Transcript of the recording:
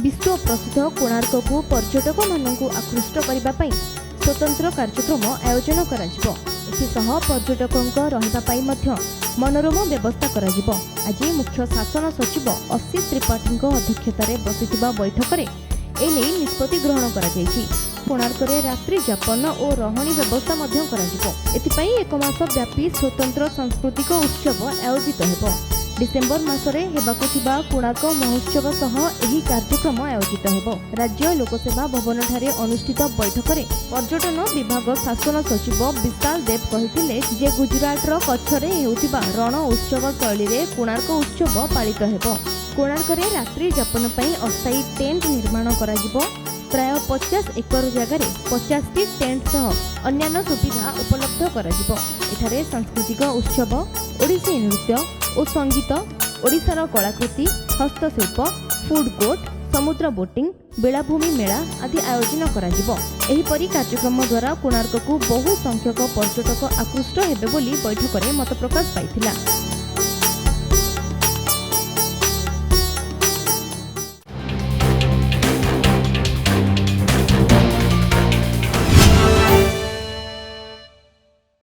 विश्व प्रसिद्ध कोणार्क को पर्यटक मानक आकृष्ट करने स्वतंत्र कार्यक्रम आयोजन करा पर्यटकों रहिबा मनोरम व्यवस्था करा आज मुख्य शासन सचिव असित त्रिपाठी अध्यक्षतार बसिथिबा बैठक में एने निष्पत्ति ग्रहण करा कोणार्क रात्रि जापन और रहणी व्यवस्था एथिपाई एक मास व्यापी स्वतंत्र सांस्कृतिक उत्सव आयोजित हेबो। डिसेम्बर मासरे हेबाकु थिबा कोणार्क महोत्सव सह एही कार्यक्रम आयोजित हेबो। राज्य लोकसेवा भवन ठारे अनुष्ठित बैठक में पर्यटन विभाग शासन सचिव विशाल देव कहिथिले जे गुजरातर कच्छरे हेउथिबा रण उत्सव शैली रे कोणार्क उत्सव पालित हेबो। कोणार्क रे रात्रि जापन पई अस्थायी टेंट निर्माण कराजिबो। प्राय 50 एकर जगार 50टी टेंट सह अन्यान्य सुविधा उपलब्ध कराजिबो। एठारे सांस्कृतिक उत्सव, ओडिसी नृत्य और संगीत, ओडिशार कलाकृति, हस्तशिल्प, फूड कोर्ट, समुद्र बोटिंग, बेलाभूमि मेला आदि आयोजन कराजिबो। एहिपरि कार्यक्रम द्वारा कोणार्क को बहु संख्यक पर्यटक आकृष्ट हेबे बोली बैठक में मत प्रकाश पाइथिला।